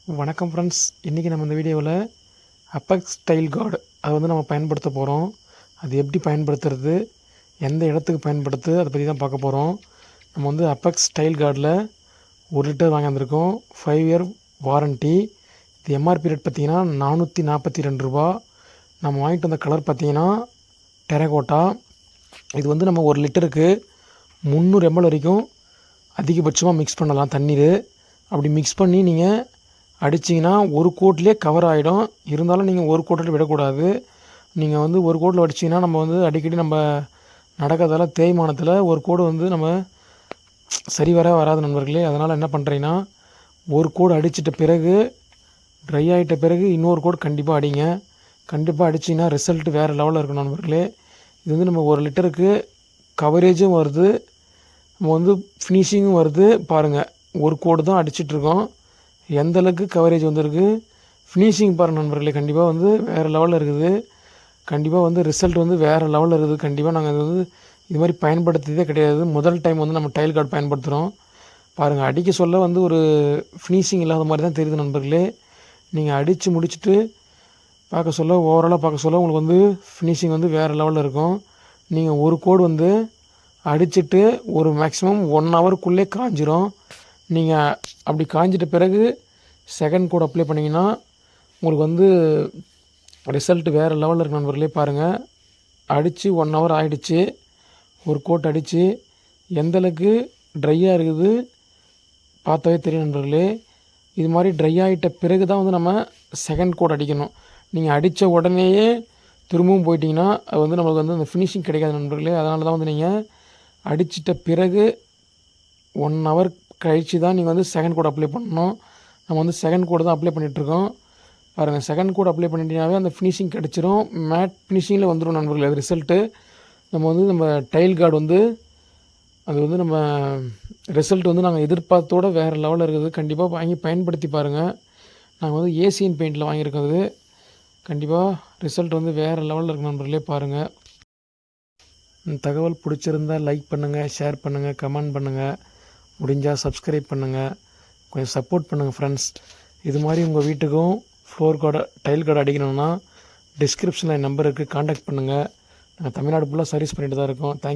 வணக்கம் ஃப்ரெண்ட்ஸ், இன்றைக்கி நம்ம இந்த வீடியோவில் அப்பெக்ஸ் டைல் கார்டு அதை நம்ம பயன்படுத்த போகிறோம். அது எப்படி பயன்படுத்துறது, எந்த இடத்துக்கு பயன்படுத்து, அதை பற்றி தான் பார்க்க போகிறோம். நம்ம அப்பெக்ஸ் டைல் கார்டில் 1 லிட்டர் வாங்கி வந்திருக்கோம். 5 இயர் வாரண்ட்டி. இது எம்ஆர்பி ரேட் பார்த்திங்கன்னா 442 ரூபா. நம்ம வாங்கிட்டு வந்த கலர் பார்த்திங்கன்னா டெரகோட்டா. இது நம்ம 1 லிட்டருக்கு 300 ml வரைக்கும் அதிகபட்சமாக மிக்ஸ் பண்ணலாம் தண்ணீர். அப்படி மிக்ஸ் பண்ணி நீங்கள் அடிச்சிங்கன்னா ஒரு கோட்லேயே கவர் ஆகிடும். இருந்தாலும் நீங்கள் ஒரு கோட்டில் விடக்கூடாது. நீங்கள் ஒரு கோட்டில் அடிச்சிங்கன்னா நம்ம அடிக்கடி நம்ம நடக்கிறதால தேய்மானத்தில் ஒரு கோடு நம்ம சரி வராது நண்பர்களே. அதனால் என்ன பண்ணுறீங்கன்னா, ஒரு கோடு அடிச்சிட்ட பிறகு ட்ரை ஆகிட்ட பிறகு இன்னொரு கோடு கண்டிப்பாக அடிங்க. கண்டிப்பாக அடிச்சிங்கன்னா ரிசல்ட் வேறு லெவலில் இருக்கும் நண்பர்களே. இது நம்ம 1 லிட்டருக்கு கவரேஜும் வருது, நம்ம ஃபினிஷிங்கும் வருது. பாருங்கள், ஒரு கோடு தான் அடிச்சிட்ருக்கோம். எந்த அளவுக்கு கவரேஜ் வந்திருக்கு, ஃபினிஷிங் பாருங்கள் நண்பர்களே. கண்டிப்பாக வேறு லெவலில் இருக்குது. கண்டிப்பாக ரிசல்ட் வேறு லெவலில் இருக்குது. கண்டிப்பாக நாங்கள் இது மாதிரி பயன்படுத்தியதே கிடையாது. முதல் டைம் நம்ம டைல் கார்டு பயன்படுத்துகிறோம். பாருங்கள், அடிக்க சொல்ல ஒரு ஃபினிஷிங் இல்லாத மாதிரி தான் தெரியுது நண்பர்களே. நீங்கள் அடித்து முடிச்சுட்டு பார்க்க சொல்ல, ஓவராலாக பார்க்க சொல்ல உங்களுக்கு ஃபினிஷிங் வேறு லெவலில் இருக்கும். நீங்கள் ஒரு கோடு அடிச்சுட்டு ஒரு மேக்ஸிமம் 1 ஹவருக்குள்ளே காஞ்சிரும். நீங்கள் அப்படி காஞ்சிட்ட பிறகு செகண்ட் கோட் அப்ளை பண்ணிங்கன்னா உங்களுக்கு ரிசல்ட் வேறு லெவலில் இருக்கு நண்பர்களே. பாருங்கள், அடித்து 1 ஹவர் ஆகிடுச்சு. ஒரு கோட் அடித்து எந்தளவுக்கு ட்ரையாக இருக்குது பார்த்தாவே தெரியும் நண்பர்களே. இது மாதிரி ட்ரை ஆகிட்ட பிறகு தான் நம்ம செகண்ட் கோட் அடிக்கணும். நீங்கள் அடித்த உடனேயே திரும்பவும் போயிட்டிங்கன்னா அது நம்மளுக்கு அந்த ஃபினிஷிங் கிடைக்காது நண்பர்களே. அதனால தான் நீங்கள் அடிச்சிட்ட பிறகு 1 ஹவர் கழித்து தான் நீங்கள் செகண்ட் கோட் அப்ளை பண்ணணும். நம்ம செகண்ட் கோடு தான் அப்ளை பண்ணிகிட்ருக்கோம். பாருங்கள், செகண்ட் கோட் அப்ளை பண்ணிட்டீங்கன்னாவே அந்த ஃபினிஷிங் கிடச்சிரும். மேட் ஃபினிஷிங்கில் வந்துடும் நண்பர்களே அது ரிசல்ட்டு. நம்ம டைல் கார்டு அது நம்ம ரிசல்ட் நாங்கள் எதிர்பார்த்தோட வேறு லெவலில் இருக்குது. கண்டிப்பாக வாங்கி பயன்படுத்தி பாருங்கள். நாங்கள் ஏசியன் பெயிண்டில் வாங்கியிருக்கிறது. கண்டிப்பாக ரிசல்ட் வேறு லெவலில் இருக்குது நண்பர்களே. பாருங்கள், இந்த தகவல் பிடிச்சிருந்தால் லைக் பண்ணுங்கள், ஷேர் பண்ணுங்கள், கமெண்ட் பண்ணுங்கள். முடிஞ்சால் சப்ஸ்கிரைப் பண்ணுங்கள். கொஞ்சம் சப்போர்ட் பண்ணுங்கள் ஃப்ரெண்ட்ஸ். இது மாதிரி உங்கள் வீட்டுக்கும் ஃப்ளோர் கார்டு டைல் கார்டு அடிக்கணும்னா டிஸ்கிரிப்ஷனில் என் நம்பர் இருக்குது, காண்டாக்ட் பண்ணுங்கள். நாங்கள் தமிழ்நாடு ஃபுல்லாக சர்வீஸ் பண்ணிட்டு தான் இருக்கோம். தேங்க்யூ.